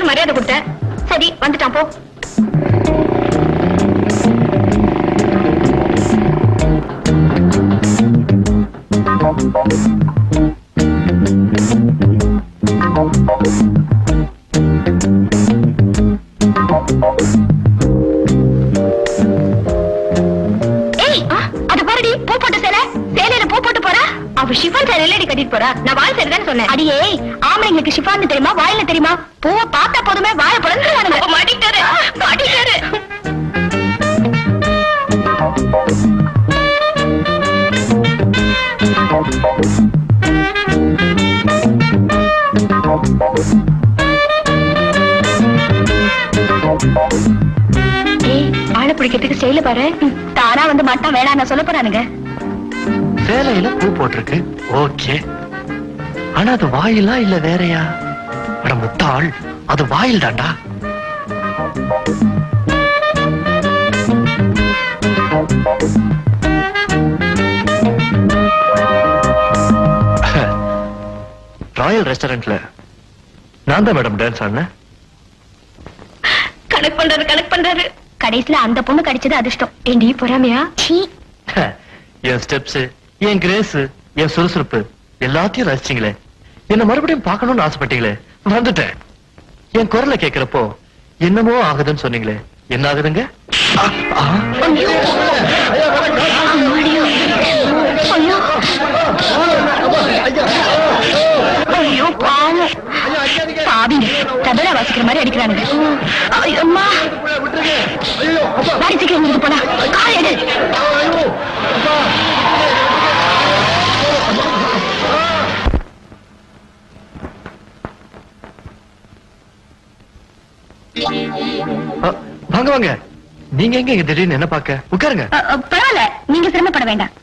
ஒரு மரியாதை கொடுத்த. சரி வந்துட்டான் போ. ஷிஃபான் சேலையில கட்டிட்டு போறா. நான் வாய் சேலைதான் சொன்னேன். அடியே ஆம்பளைங்களுக்கு ஷிஃபான் தெரியுமா வாயில தெரியுமா? பூவை பார்த்தா போதுமே வாயை புலந்துருவானுங்க. மாட்டிட்டாரு மாட்டிட்டாரு. ஆளை பிடிக்கிறதுக்கு ஸ்டைல பாரு. தானா வந்து மாட்டான் வேணாம் நான் சொல்ல போறானுங்க. சேலையில பூ போட்டிருக்கு, ஓகே. ஆனா அது வாயிலா இல்ல வேறையா? அட முட்டாள், அது வாயில் தாண்டா. ராயல் ரெஸ்டாரண்ட்ல நான் தான் மேடம் டான்ஸ் ஆடினேன். கனெக்ட் பண்றாரு. கடைசியில அந்த பொண்ணு கிடைச்சது அதிர்ஷ்டம். ஏண்டி பொறாமையா? என் ஸ்டெப்ஸ், என் கிரேஸ், என் சுறுசுறுப்பு எல்லாத்தையும் ரசிச்சீங்களே. என்ன மறுபடியும் பார்க்கணும்னு ஆசைப்பட்டீங்களே, வந்துட்டேன். என் குரலை கேட்கிறப்போ என்னமோ ஆகுதுன்னு சொன்னீங்களே, என்ன ஆகுதுங்க? தபலா வாசிக்கிற மாதிரி அடிக்கிறானுங்க. போனா காயடு. வாங்க வாங்க. நீங்க எங்க திடீர்னு என்ன பாக்க? உட்காருங்க. பரவாயில்ல, நீங்க சிரமப்பட வேண்டாம்.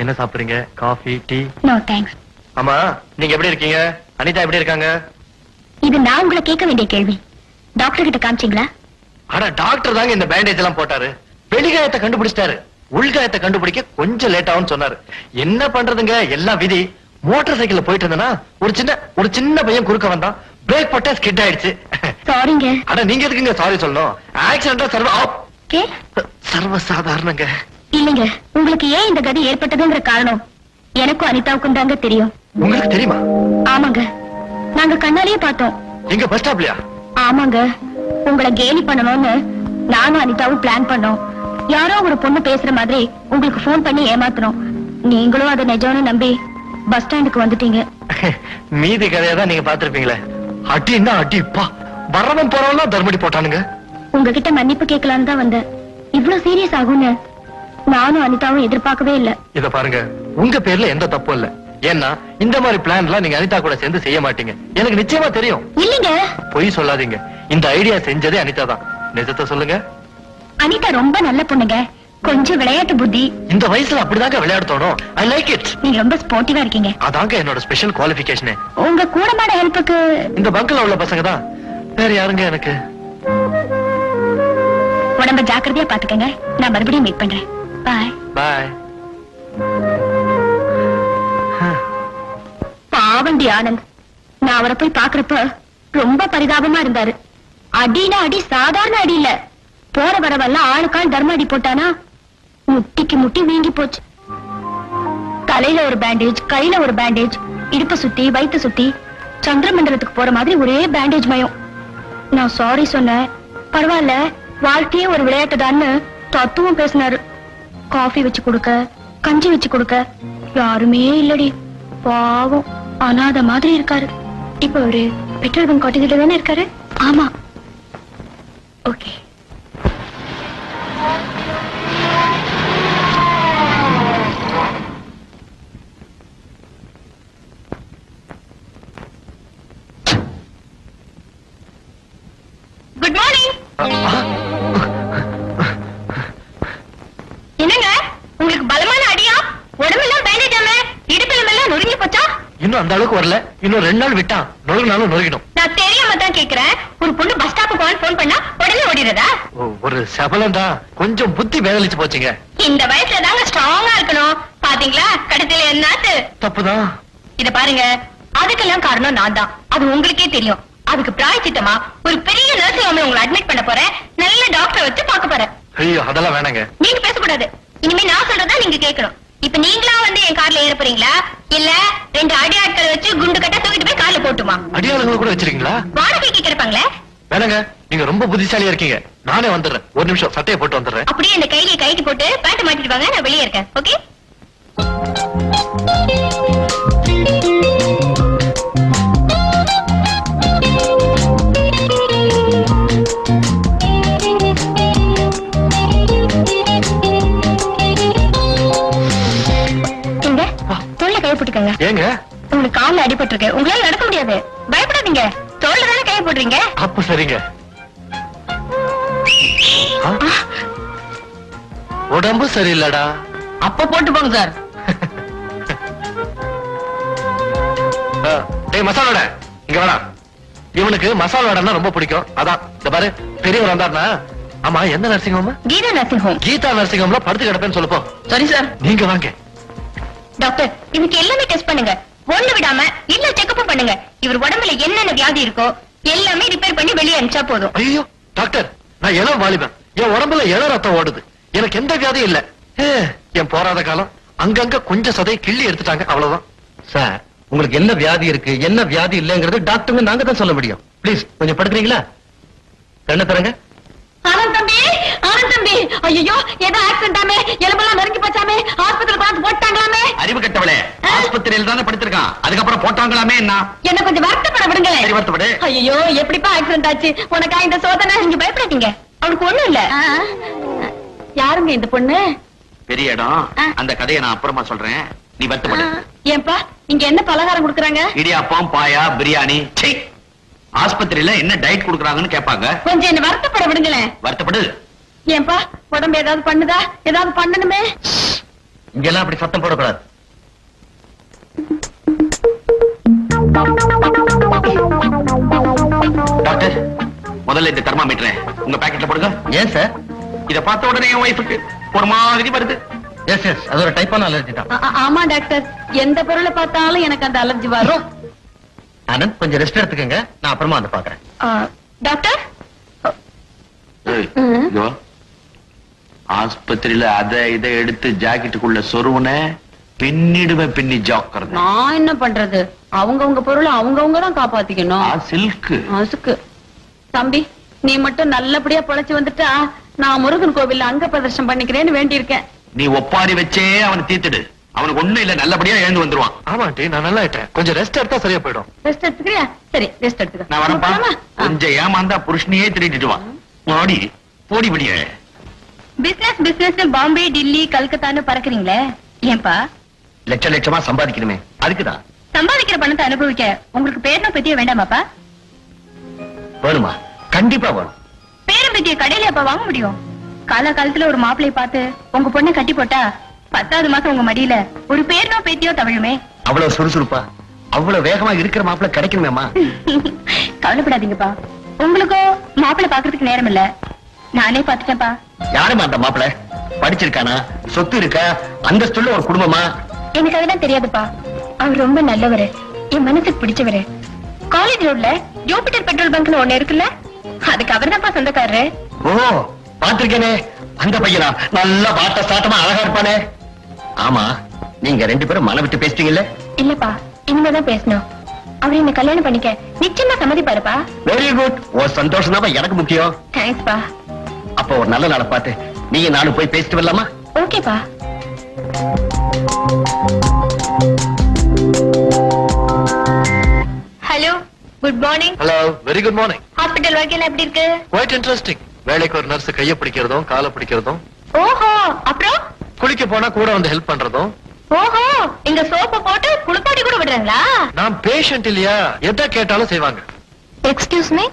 என்ன சாப்பிடுறீங்க? Coffee, tea? No thanks. ஆமா, நீங்க எப்படி இருக்கீங்க? அனிதா எப்படி இருக்காங்க? இது நான் உங்களை கேட்க வேண்டிய கேள்வி. டாக்டர் கிட்ட காமிச்சீங்களா? ஆனா டாக்டர் தாங்க இந்த பேண்டேஜ் எல்லாம் போட்டாரு. வெளிகாயத்தை கண்டுபிடிச்சிட்டாரு. உள்காயத்தை கண்டுபிடிக்க கொஞ்சம் லேட் ஆகும்னு சொன்னாரு. என்ன பண்றதுங்க, எல்லாம் விதி. மோட்டார் சைக்கிள்ல போயிட்டு இருந்தேன்னா ஒரு சின்ன பையன் குறுக்க வந்தான். பிரேக் போட்டா ஸ்கிட் ஆயிடுச்சு. சாரிங்க. அட நீங்க எதுக்குங்க சாரி சொல்லணும்? ஆக்சிடென்டா சர்வ சாதாரணங்க. இல்லங்க, உங்களுக்கு ஏன் இந்த கதி ஏற்பட்டதுங்கிற காரணம் எனக்கும் அனிதாவுக்கும் தாங்க தெரியும். உங்களுக்கு தெரியுமா? ஆமாங்க, நாங்க கண்ணாலேயே பார்த்தோம். எங்க பஸ் ஸ்டாப்லயா? ஆமாங்க, உங்களை கேலி பண்ணணும்னு நானும் அனிதாவும் பிளான் பண்ணோம். யாரோ ஒரு பொண்ணு பேசுற மாதிரி உங்களுக்கு போன் பண்ணி ஏமாத்தணும். நீங்களும் அதை நிஜம்னு நம்பி பஸ் ஸ்டாண்டுக்கு வந்துட்டீங்க. மீதி கதையதான் நீங்க பாத்திருப்பீங்களே. அடின்னா அடிப்பா, வரவன் போறவன் தர்மடி போட்டானுங்க. உங்ககிட்ட மன்னிப்பு கேட்கலான்னு தான் வந்தேன். இவ்வளவு சீரியஸ் ஆகும்னு நானும் அனிதாவும் எதிர்பார்க்கவே இல்ல. இத பாருங்க, உங்க பேர்ல எந்த தப்பும் இல்ல. ஏன்னா இந்த மாதிரி பிளான் எல்லாம் நீங்க அனிதா கூட சேர்ந்து செய்ய மாட்டீங்க, எனக்கு நிச்சயமா தெரியும். இல்லீங்க, பொய் சொல்லாதீங்க. இந்த ஐடியா செஞ்சதே அனிதா தான். நிஜத்தை சொல்லுங்க. அனிதா ரொம்ப நல்ல பொண்ணுங்க, கொஞ்சம் விளையாட்டு புத்தி. இந்த வயசுல அப்படிதாங்க விளையாட தோணும். I like it. நீங்க ரொம்ப ஸ்போர்ட்டிவா இருக்கீங்க. அதாங்க என்னோட ஸ்பெஷல் குவாலிஃபிகேஷன். உங்க கூடமாட ஹெல்ப்புக்கு இந்த பங்க்ல உள்ள பசங்க தான், வேற யாருங்க எனக்கு. உடம்ப ஜாக்கிரதையா பாத்துக்கங்க. நான் மறுபடியும் மீட் பண்றேன். பாய் பாய். பாவண்டி ஆனந்த், நான் அவரை போய் பாக்குறப்ப ரொம்ப பரிதாபமா இருந்தாரு. அடினா அடி சாதாரண அடி இல்ல. போற வரவெல்லாம் ஆளுக்கால் தர்ம அடி போட்டானா முட்டிக்கு முட்டி வீங்கி போச்சு. தலையில ஒரு பேண்டேஜ், கையில ஒரு பேண்டேஜ், இடுப்ப சுத்தி வயிற்று சுத்தி சந்திரமண்டலத்துக்கு போற மாதிரி ஒரே பேண்டேஜ் மயம். நான் சாரி சொன்னேன். பரவாயில்ல, வாழ்க்கையே ஒரு விளையாட்டுதான்னு தத்துவம் பேசினாரு. காஃபி வச்சு கொடுக்க, கஞ்சி வச்சு கொடுக்க யாருமே இல்லடி. பாவம், அனாத மாதிரி இருக்காரு. இப்ப ஒரு பெட்ரோல் பங்க் காட்டேஜ்ல தானே இருக்காரு. ஆமா, ஓகே. Good morning. என்னங்க, உங்களுக்கு பலமான அடியா? உடம்பெல்லாம் பேண்டேஜ் ஆமே, இடுப்பிலும் எல்லாம் நொறுங்கி போச்சா? இன்னும் அந்த அளவுக்கு வரல. இன்னும் 2 நாள் விட்டா நொறுங்கினாலும் நொறுங்கிடும். நான் தெரியாம தான் கேக்குறேன். ஒரு பொண்ணு பஸ் ஸ்டாப்புக்கு போன் பண்ணா உடனே ஓடிடுறதா? ஒரு சபலம் தான், கொஞ்சம் புத்தி வேதலிச்சு போச்சுங்க. இந்த வயசுல தாங்க ஸ்ட்ராங்கா இருக்கணும். பாத்தீங்களா கடைசியில என்னாச்சு? தப்புதான். இத பாருங்க, அதுக்கெல்லாம் காரணம் நான் தான். அது உங்களுக்கே தெரியும். அதுக்கு பிராயச்சித்தமா ஒரு பெரிய நர்சிங் ஹோம்ல உங்களை அட்மிட் பண்ண போறேன். நல்ல டாக்டரை வச்சு பார்க்க போறேன். ஐயோ அதெல்லாம் வேணாங்க. நீங்க பேசக்கூடாது. இனிமே நான் சொல்றதா நீங்க கேட்கணும். இப்ப நீங்களா வந்து என் கார்ல ஏற போறீங்களா, இல்ல 2 அடி ஆட்களை வச்சு குண்டு கட்ட தூக்கிட்டு போய் கார்ல போட்டுமா? அடியாளங்களை கூட வச்சிருக்கீங்களா? வாடகைக்கு கிடைப்பாங்களே. வேணாங்க, நீங்க ரொம்ப புத்திசாலியா இருக்கீங்க. நானே வந்துடுறேன். ஒரு நிமிஷம் சட்டையை போட்டு வந்துடுறேன். அப்படியே இந்த கையில கைட்டு போட்டு பேண்ட் மாட்டிட்டு வாங்க. நான் வெளியே இருக்கேன். ஓகே? ஏங்க உங்களுக்கு கால்ல அடிபட்டு இருக்கு. உங்களால நடக்க முடியாது. பயப்படாதீங்க. தோல்ல தானே கைய போடுறீங்க. அப்ப சரிங்க. உடம்பு சரியில்லடா. அப்ப போட்டு போங்க சார். டேய் மசாலா வடை இங்க வாடா. இவனுக்கு மசாலா வடைன்னா ரொம்ப பிடிக்கும். அதான் இந்த பாரு பெரியவர் வந்தாருன்னா. ஆமா எந்த nursing home? Geetha nursing home. Geetha nursing ஹோம்ல படுத்து கிடப்பேன்னு சொல்லுப்போ. சரி சார். நீங்க வாங்க. டாக்டர் இதுக்கு எல்லாமே டெஸ்ட் பண்ணுங்க. ஒண்ணு விடாம இல்ல செக்அப் பண்ணுங்க. இவர் உடம்புல என்னென்ன வியாதி இருக்கோ எல்லாமே ரிப்பேர் பண்ணி வெளியே அனுப்பிச்சா போதும். ஐயோ டாக்டர், நான் இளம் வாலிபன். என் உடம்புல இள ரத்தம் ஓடுது. எனக்கு எந்த வியாதியும் இல்ல. என் போராத காலம் அங்கங்க கொஞ்சம் சதை கிள்ளி எடுத்துட்டாங்க, அவ்வளவுதான். சார் உங்களுக்கு என்ன வியாதி இருக்கு என்ன வியாதி இல்லங்கிறது டாக்டர் நாங்க தான் சொல்ல முடியும். ப்ளீஸ் கொஞ்சம் படுக்கிறீங்களா? கண்ணை தரங்க. ஆனந்த் தம்பி, ஆனந்த் தம்பி. ஐயோ ஏதோ ஆக்சிடென்டாமே, எலும்பெல்லாம் நெருங்கி போச்சாமே, ஹாஸ்பிடல் கொண்டு போட்டாங்களாமே. அறிவு கட்டவளே, ஆஸ்பத்திரியில தானே படுத்திருக்கான். அதுக்கப்புறம் போட்டாங்களாமே. என்ன கொஞ்சம் வருத்தப்பட விடுங்களேன். சரி வருத்தப்படு. ஐயோ எப்படிப்பா ஆக்சிடென்ட் ஆச்சு? உனக்கா இந்த சோதனை? நீங்க பயப்படாதீங்க. அவனுக்கு ஒண்ணும் இல்ல. யாருங்க இந்த பொண்ணு? பெரிய இடம். அந்த கதையை நான் அப்புறமா சொல்றேன். நீ வருத்தப்படு. ஏன்பா நீங்க என்ன பலகாரம் கொடுக்குறாங்க? இடியாப்பம், பாயா, பிரியாணி. ஆஸ்பத்திரியில என்ன டயட் கொடுக்கறாங்கன்னு கேட்பாங்க. கொஞ்சம் என்ன வருத்தப்பட விடுங்களேன். வருத்தப்படு. ஏன்பா உடம்பு ஏதாவது பண்ணுதா? ஏதாவது பண்ணணுமே. இங்கெல்லாம் அப்படி சத்தம் போடக்கூடாது. டாக்டர் முதல்ல இந்த தெர்மாமீட்டரை உங்க பாக்கெட்ல போடுங்க. ஏன் சார்? இத பார்த்த உடனே என் வைஃபுக்கு ஒரு மாதிரி வருது. எஸ் எஸ், அது ஒரு டைப்பான அலர்ஜி தான். ஆமா டாக்டர், எந்த பொருளை பார்த்தாலும் எனக்கு அந்த அலர்ஜி வரும். ஆனந்த் கொஞ்சம் ரெஸ்ட் எடுத்துக்கங்க. நான் அப்புறமா வந்து பாக்குறேன். டாக்டர் ஆஸ்பத்திரியில அத இதை எடுத்து ஜாக்கெட்டுக்குள்ள சொருவுன பின்னிடுவேன். பின்னி ஜாக்கிரதை. நான் என்ன பண்றது? அவங்கவங்க பொருளை அவங்கவங்க தான் காப்பாத்திக்கணும். சில்க்கு அசுக்கு. தம்பி நீ மட்டும் நல்லபடியா பொழைச்சு வந்துட்டா நான் முருகன் கோவில்ல அங்க பிரதர்ஷனம் பண்ணிக்கிறேன்னு வேண்டி இருக்கேன். நீ ஒப்பாரி வச்சே அவனை தீர்த்துடு. அவனுக்கு ஒண்ணும் இல்ல, நல்லபடியா எழுந்து வந்துருவான். ஆமா ஆண்டி, நான் நல்லா ஆயிட்டேன். கொஞ்சம் ரெஸ்ட் எடுத்தா சரியா போயிடும். ரெஸ்ட் எடுத்துக்கிறியா? சரி ரெஸ்ட் எடுத்துக்க. நான் வரப்பா. கொஞ்சம் ஏமாந்தா புருஷனையே திருடிட்டு வா. மாடி போடி படிய. பிசினஸ் பிசினஸ் பாம்பே, டில்லி, கல்கத்தான்னு பறக்குறீங்களே, ஏன்பா? லட்ச லட்சமா சம்பாதிக்கணுமே, அதுக்குதான். சம்பாதிக்கிற பணத்தை அனுபவிக்க உங்களுக்கு பேரனும் பத்திய வேண்டாமாப்பா? வேணுமா? கண்டிப்பா வேணும். பேரம் பத்திய கடையில அப்ப வாங்க முடியும்? காலகாலத்துல ஒரு மாப்பிள்ளைய பார்த்து உங்க பொண்ணை கட்டி போட்டா 10வது மாசம் உங்க மடியில ஒரு பேரனோ பேத்தியோ தவழுமே. அவ்வளவு சுறுசுறுப்பா அவ்வளவு வேகமா இருக்கிற மாப்பிள்ள கிடைக்கணுமேமா. கவலைப்படாதீங்கப்பா, உங்களுக்கும் மாப்பிள்ளை பாக்குறதுக்கு நேரம் இல்ல. நானே பாத்துட்டேன்ப்பா. யாருமா அந்த மாப்பிள்ள? படிச்சிருக்கானா? சொத்து இருக்கா? அந்தஸ்துள்ள ஒரு குடும்பமா? எனக்கு அதெல்லாம் தெரியாதுப்பா. அவர் ரொம்ப நல்லவரு, என் மனசுக்கு பிடிச்சவரு. காலேஜ் ரோட்ல ஜூபிட்டர் பெட்ரோல் பங்க்னு ஒண்ணு இருக்குல்ல, அதுக்கு அவர் தான்ப்பா சொந்தக்காரரு. ஓ பாத்திருக்கேனே, அந்த பையனா? நல்ல பாட்ட சாட்டமா அழகா இருப்பானே. ஆமா, நீங்க 2 பேரும் மன விட்டு பேசிட்டீங்கல்ல? இல்லப்பா, இனிமேதான் பேசணும். அவர் என்ன கல்யாணம் பண்ணிக்க நிச்சயமா சம்மதிப்பாருப்பா. Very good. ஓ சந்தோஷம் தான் எனக்கு முக்கியம். தேங்க்ஸ்பா. அப்ப ஒரு நல்ல நாளை பார்த்து நீங்க நானும் போய் பேசிட்டு வரலாமா? ஓகேப்பா. Hello, good morning. Hello, very good morning. Hospital வாழ்க்கையில எப்படி இருக்கு? Quite interesting. வேலைக்கு ஒரு நர்ஸ் கைய பிடிக்கிறதும் காலை பிடிக்கிறதும். ஓஹோ, அப்புறம் குளிக்க போனா கூட வந்து ஹெல்ப் பண்றதும். ஓஹோ, இங்க சோப்பு போட்டு குளிப்பாட்டி கூட விடுறாங்களா? நான் பேஷண்ட் இல்லையா, எதை கேட்டாலும் செய்வாங்க. Excuse me.